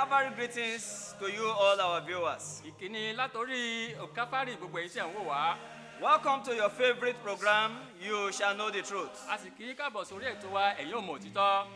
Calvary greetings to you all our viewers. Ìkíni látorí Calvary gbogbo èyí tí ẹ̀ ń wò wá. Welcome to your favorite program, You Shall Know the Truth. A sì kí káàbọ̀ sórí ètò wa ẹ̀yin ò mọ̀ òtítọ́.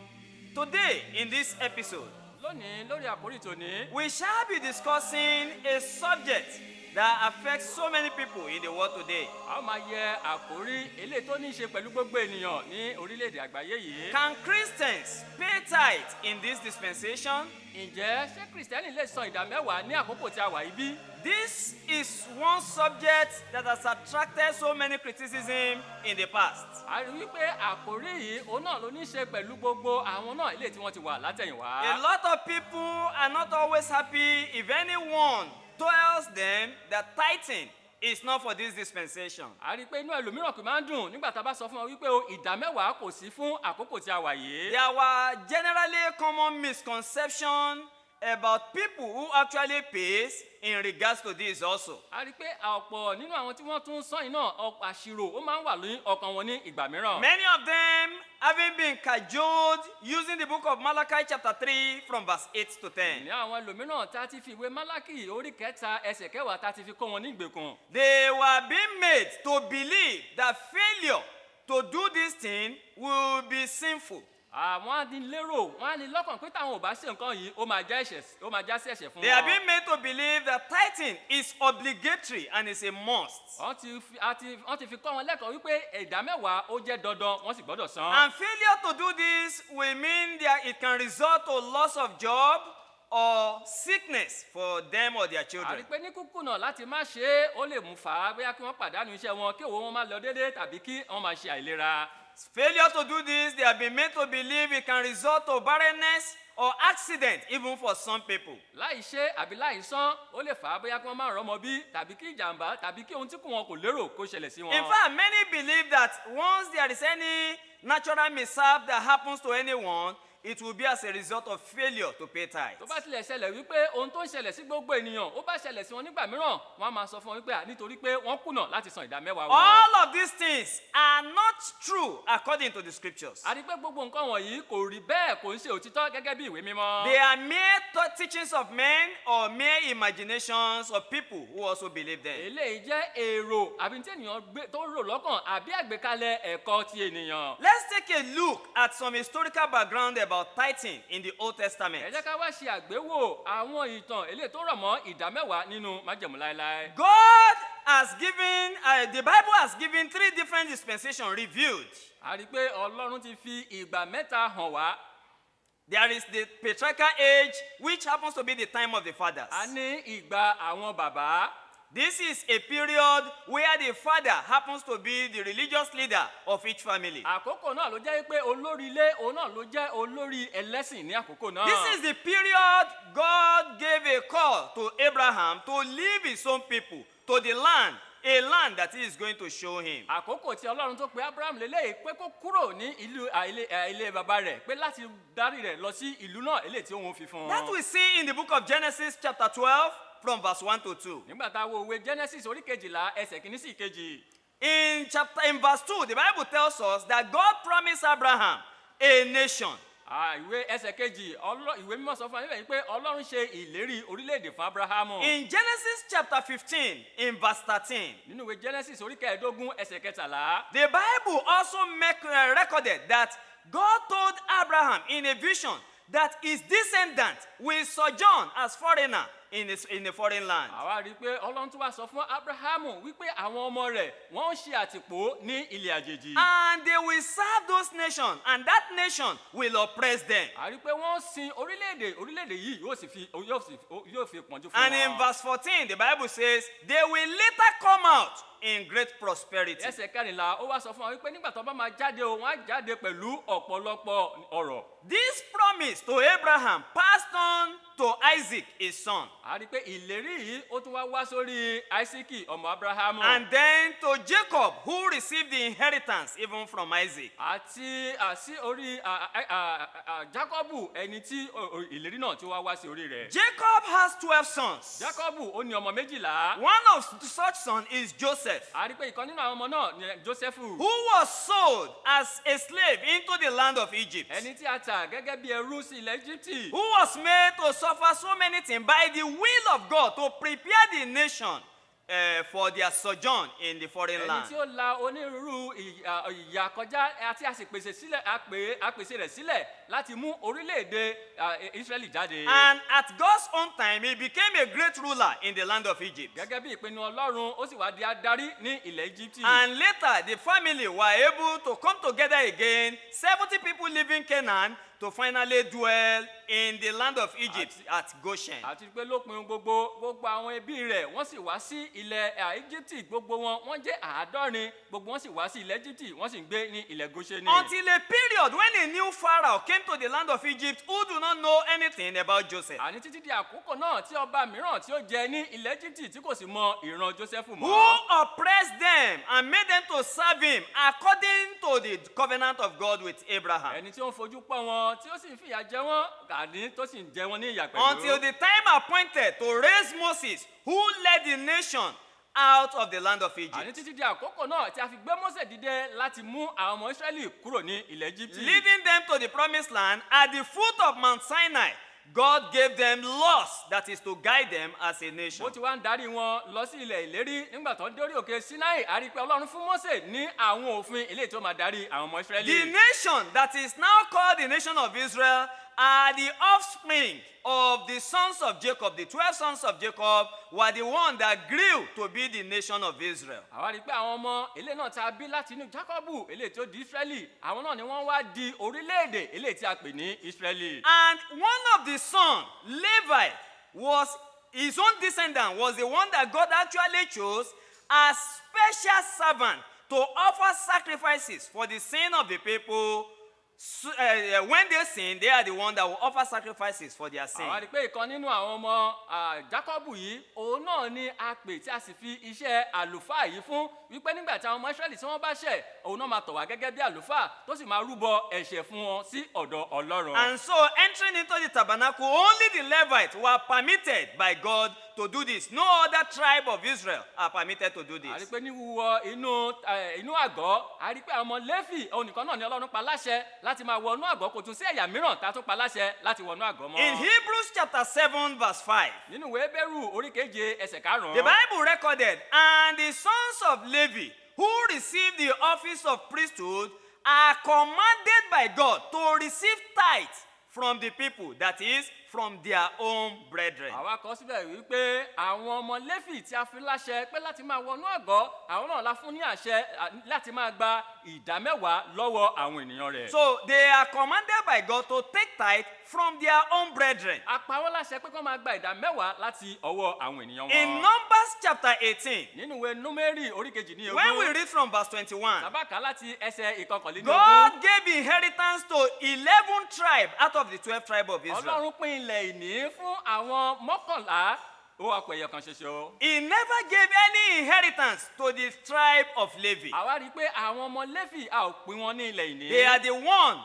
Today, in this episode, Lónìí lórí àkórí tòní, we shall be discussing a subject that affects so many people in the world today. a ó máa yẹ àkórí eléyìí tó ní í ṣe pẹ̀lú gbogbo ènìyàn ní orílẹ̀-èdè àgbáyé yìí. Can Christians pay tithe in this dispensation? Ǹjẹ́ ṣé Kìrìsìtẹ́nì lè san ìdá mẹ́wàá ní àkókò tí a wà yìí bí? This is one subject that has attracted so many criticism in the past. A rí wípé àkórí yìí òun náà ló ní í ṣe pẹ̀lú gbogbo àwọn náà eléyìí tí wọ́n ti wà látẹ̀yìnwá. A lot of people are not always happy if anyone tells them that tithing is not for this dispensation. A rí pé inú ẹlòmíràn kò máa ń dùn nígbà tá a bá sọ fún wọn wípé o ìdá mẹ́wàá kò sí fún àkókò tí a wà yìí. There were generally common misconceptions about people who actually pays in regards to this also. A rí pé ọ̀pọ̀ nínú àwọn tí wọ́n tún sọ yìí náà àṣírò ó máa ń wà ní ọkàn wọn ní ìgbà mìíràn. Many of them having been cajoled using the book of Malachi chapter 3 from verse 8 to 10. Ní àwọn ẹlòmíràn tá a ti fi ìwé Málákì orí 3 ẹsẹ̀ 10 tá a ti fi kọ́ wọn ní ìgbèkùn. They were being made to believe that failure to do this thing will be sinful. Àwọn á ní lérò, wọ́n á ní lọ́kàn pé táwọn ò bá ṣe nǹkan yìí ó máa já sí ẹ̀ṣẹ̀ fún wọn. They are being made to believe that tithing is obligatory and is a must. Wọ́n ti fi kọ́ wọn lẹ́kọ̀ọ́ wípé ìdá mẹ́wàá ó jẹ́ dandan wọ́n sì gbọ́dọ̀ san. And failure to do this will mean that it can result to loss of job or sickness for them or their A rí children. pé ní kúkúnà láti má ṣe é ó lè mú fà á bóyá kí wọ́n pàdánù iṣẹ́ wọn kí òwò wọn má lọ déédéé tàbí kí wọ́n máa ṣe àìlera. Failure to do this, they have been made to believe it can result to barrenness or accident even for some people. Láì ṣe àbí láì san ó lè fà á bóyá kí wọ́n má rọ́mọ bí tàbí kí ìjàmbá tàbí kí ohun tí wọn kò lérò kó ṣẹlẹ̀ sí wọn. In fact, many believe that once there is any natural mishap that happens to anyone, it will be as a result of failure to pay tithe. Tó bá tilẹ̀ ṣẹlẹ̀ wípé ohun tó ń ṣẹlẹ̀ sí gbogbo ènìyàn ó bá ṣẹlẹ̀ sí wọn nígbà mìíràn wọ́n á máa sọ fún wọn wípé nítorí pé wọ́n kùnà láti san ìdá mẹ́wàá wọn. All of these things are not true according to the scriptures. A rí pé gbogbo nǹkan wọ̀nyí kò rí bẹ́ẹ̀ kò ń ṣe òtítọ́ gẹ́gẹ́ bí ìwé mímọ́. They are mere teachings of men or mere imaginations of people who also believe them. Eléyìí jẹ́ èrò àbí tí ènìyàn tó rò lọ́kàn àbí àgbékalẹ̀ ẹ̀kọ́ ti ènìyàn. Let's take a look at some historical background about tithing in the Old Testament. Ẹ jẹ́ ká wá ṣe àgbéwò àwọn ìtàn eléyìí tó rọ̀ mọ́ ìdá mẹ́wàá nínú májẹ̀mú láéláé. God has given, the Bible has given 3 different dispensations revealed. A rí pé Ọlọ́run ti fi ìgbà mẹ́ta hàn wá. There is the patriarchal age, which happens to be the time of the fathers. A ní ìgbà àwọn bàbá. This is a period where the father happens to be the religious leader of each family. Àkókò náà ló jẹ́ pé olórí ilé òun náà ló jẹ́ olórí ẹlẹ́sìn ní àkókò náà. This is the period God gave a call to Abraham to leave his own people to the land, a land that he is going to show him. Àkókò tí Ọlọ́run tó pe Abraham lélẹ́yìí pé kó kúrò ní ìlú ilé bàbá rẹ̀ pé láti darí rẹ̀ lọ sí ìlú náà eléyìí tí òun fi fún That we see in the book of Genesis chapter 12 from verse 1 to 2. Nígbà tá a wo ìwé Genesis orí 12 ẹsẹ̀ kìíní sí ìkejì. In verse 2, the Bible tells us that God promised Abraham a nation. Ìwé ẹsẹ̀ kejì ìwé mímọ́ sọ fún wa níbẹ̀ pé Ọlọ́run ṣe ìlérí orílẹ̀-èdè fún Abrahamu. In Genesis chapter 15, in verse 13, Nínú ìwé Genesis orí 15 ẹsẹ̀ 13. the Bible also recorded that God told Abraham in a vision that his descendant will sojourn as foreigner in a foreign land. Àwa rí i pé Ọlọ́run tún wá sọ fún Abrahamu wípé àwọn ọmọ rẹ̀ wọ́n ń ṣe àtìpó ní ilẹ̀ àjèjì. And they will serve those nations, and that nation will oppress them. A rí i pé wọ́n sin orílẹ̀-èdè yìí yóò fi pọ̀njú fún wọn. And in verse 14, the Bible says, they will later come out in great prosperity. Ẹsẹ̀ 14 ó wá sọ fún wa wípé nígbà tó bá máa jáde o, wọ́n á jáde pẹ̀lú ọ̀pọ̀lọpọ̀ ọrọ̀. This promise to Abraham passed on to Isaac, his son. A rí i pé ìlérí yìí ó tún wá sórí Áísákì ọmọ Abrahamu. And then to Jacob, who received the inheritance even from Isaac. Àti sí orí Jákọ́bù ẹni tí ìlérí náà tí wá sí orí rẹ̀. Jacob has 12 sons. Jákọ́bù ó ní ọmọ 12. One of such sons is Joseph. Joseph, a rí pé ìkan nínú àwọn ọmọ náà ni Jósẹ́fù. who was sold as a slave into the land of Egypt, Ẹni tí a tà gẹ́gẹ́ bí ẹrú sí ilẹ̀ Íjíbítì. who was made to suffer so many things by the will of God to prepare the nation for their sojourn in the foreign Ẹni land. tí ó la onírúurú ìyà kọjá àti àpèsè rẹ̀ sílẹ̀ láti mú orílẹ̀-èdè Ísírẹ́lì jáde. And at God's own time, he became a great ruler in the land of Egypt. Gẹ́gẹ́ bí ìpinnu Ọlọ́run, ó sì wá di adarí ní ilẹ̀ Íjíbítì. And later, the family were able to come together again, 70 people leaving Canaan to finally dwell in the land of Egypt at Goshen. Àti pé lópin gbogbo àwọn ẹbí rẹ̀ wọ́n sì wá sí ilẹ̀ Íjíbítì, gbogbo wọ́n jẹ́ 70, gbogbo wọ́n sì wá sí ilẹ̀ Íjíbítì, wọ́n sì ń gbé ní ilẹ̀ Góṣẹ́nì. Until a period when a new Pharaoh came to the land of Egypt who do not know anything about Joseph, Àní títí di àkókò náà tí ọba mìíràn tí ó jẹ ní ilẹ̀ Íjíbítì tí kò sì mọ ìran Jósẹ́fù who mọ́. oppressed them and made them to serve him according to the covenant of God with Abraham. Ẹni tí ó ń fojú pọ́n wọn tí ó sì ń fìyà jẹ wọ́n, àní tó sì ń jẹ wọ́n ní ìyà Until pẹ̀lú. the time appointed to raise Moses, who led the nation out of the land of Àní Egypt, títí di àkókò náà tí a fi gbé Mósè dìde láti mú àwọn ọmọ Ísírẹ́lì kúrò ní ilẹ̀ Íjíbítì. leading them to the promised land. At the foot of Mount Sinai, God gave them laws, that is to guide them as a nation. Bó ti wá ń darí wọn lọ sí ilẹ̀ ìlérí nígbà tó ń dórí òkè Sinai, a rí pé Ọlọ́run fún Mósè ní àwọn òfin eléyìí tó máa darí àwọn ọmọ The Ísírẹ́lì. nation that is now called the nation of Israel are the offspring of the sons of Jacob. The 12 sons of Jacob were the one that grew to be the nation of Israel. Àwa rí pé àwọn ọmọ eléyìí náà tá a bí láti inú Jákọ́bù eléyìí tó di Ísírẹ́lì, àwọn náà ni wọ́n wá di orílẹ̀-èdè eléyìí tí a pè ní Ísírẹ́lì. And one of the sons, Levi, was his own descendant, was the one that God actually chose as special servant to offer sacrifices for the sin of the people. When they sin, they are the one that will offer sacrifices for their sin. Àwa rí pé ìkan nínú àwọn ọmọ Jákọ́bù yìí, òun náà ni a pè tí a sì fi iṣẹ́ àlùfáà yìí fún, wípé nígbà tí àwọn ọmọ Ísírẹ́lì tí wọ́n bá ṣẹ̀, òun náà máa tọ̀ wá gẹ́gẹ́ bí àlùfáà tó sì máa rúbọ ẹ̀ṣẹ̀ fún wọn sí ọ̀dọ̀ Ọlọ́run. And so, entering into the tabernacle, only the Levites were permitted by God to do this. No other tribe of Israel are permitted to do A rí this. pé ní wíwọ inú àgọ́, a rí pé àwọn ọmọ Léfì, òun nìkan náà ni Ọlọ́run pa láṣẹ láti máa wọnú àgọ́, kò tún sí ẹ̀yà mìíràn tá a tún pa láṣẹ láti wọnú àgọ́ mọ́. In Hebrews chapter 7, verse 5, Nínú ìwé Hébérù orí keje ẹsẹ̀ the karùn-ún. Bible recorded, and the sons of Levi who received the office of priesthood are commanded by God to receive tithes from the people, that is, from their own brethren. Àwa kọ síbẹ̀ wípé àwọn ọmọ Léfì tí a fi láṣẹ pé láti máa wọnú àgọ́, àwọn náà la fún ní àṣẹ láti máa gba ìdámẹ́wàá lọ́wọ́ àwọn ènìyàn rẹ̀. So they are commanded by God to take tithe from their own brethren. A pa wọ́n láṣẹ pé kí wọ́n máa gba ìdámẹ́wàá láti ọwọ́ àwọn ènìyàn wọn. In Numbers chapter 18, Nínú ìwé Númérì orí kejì ní when we ogún, read from verse 21, tàbákà láti ẹsẹ̀ ìkọkànlélógún. God gave inheritance to 11 tribes out of the 12 tribes of Israel. Ọlọ́run pín ilẹ̀ ìní fún àwọn 11, ó wá pẹ̀yẹ kan ṣoṣo. He never gave any inheritance to the tribe of Levi. Àwa rí i pé àwọn ọmọ Léfì a ò pín wọn ní ilẹ̀ ìní. They are the one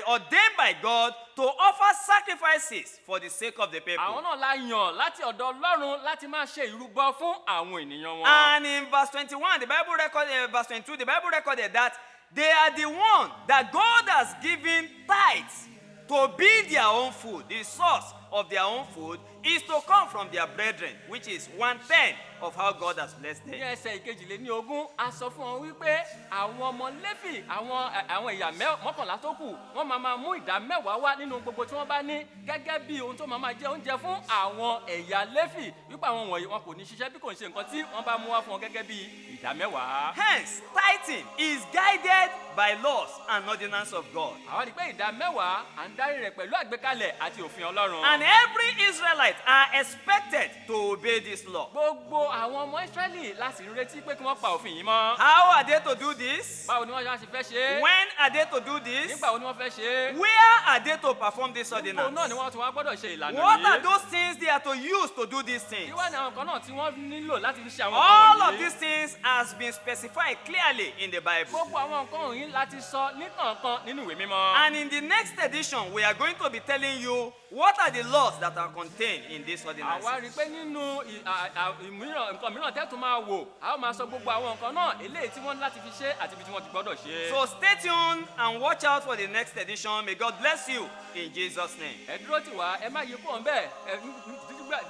ordained by God to offer sacrifices for the sake of the people. Àwọn náà la yàn láti ọ̀dọ̀ Ọlọ́run láti máa ṣe ìrúbọ fún àwọn ènìyàn wọn. And in verse 21, the Bible recorded, verse 22, the Bible recorded that they are the one that God has given tithes to be their own food. The source of their own food is to come from their brethren, which is 1/10 of how God has blessed Ní them. ẹsẹ̀ ìkejìléníogún, a sọ fún wọn wípé àwọn ọmọ Léfì, àwọn ẹ̀yà 11 tó kù, wọ́n máa mú ìdámẹ́wàá wá nínú gbogbo tí wọ́n bá ní gẹ́gẹ́ bí ohun tó máa jẹ́ oúnjẹ fún àwọn ẹ̀yà Léfì, wípé àwọn wọ̀nyí wọn kò ní ṣiṣẹ́ bí kò ń ṣe nǹkan tí wọ́n bá mú wá fún wọn gẹ́gẹ́ bí ìdámẹ́wàá. Hence, tithing is guided by laws and ordinance of God. Àwọn rí i pé ìdámẹ́wàá à ń darí rẹ̀ pẹ̀lú àgbékalẹ̀ àti òfin Ọlọ́run. And every Israelite are expected to obey this law. Gbogbo àwọn ọmọ Ísírẹ́lì láti ń retí pé kí wọ́n pa òfin yìí mọ́. How are they to do this? Báwo ni wọ́n ṣe fẹ́ ṣe é? When are they to do this? Nígbà wo ni wọ́n fẹ́ ṣe é? Where are they to perform this Níbo ordinance? náà ni wọ́n tún wá gbọ́dọ̀ ṣe ìlànà What are yìí? those things they are to use to do these things? Kí wá ní àwọn kan náà tí wọ́n nílò láti fi ṣe àwọn All kan of wọ̀nyí? these things are has been specified clearly in the Bible. gbogbo àwọn nǹkan wọ̀nyí láti sọ ní kọ̀ọ̀kan nínú ìwé mímọ́. And in the next edition, we are going to be telling you what are the laws that are contained in this ordinance. àwa rí i pé nínú nǹkan mìíràn tẹ́tù máa wò a ó máa sọ gbogbo àwọn nǹkan náà eléyìí tí wọ́n ní láti fi ṣe àti ibi tí wọ́n ti gbọ́dọ̀ ṣe. So stay tuned and watch out for the next edition. May God bless you in Jesus' name. ẹ dúró tì wá ẹ má yí kúrò ń bẹ́ẹ̀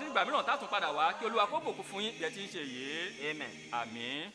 nígbà mìíràn tá a tún padà wá kí Olúwa kó bùkún fún yín bí ẹ ti ń ṣe yìí. Amen. àmín.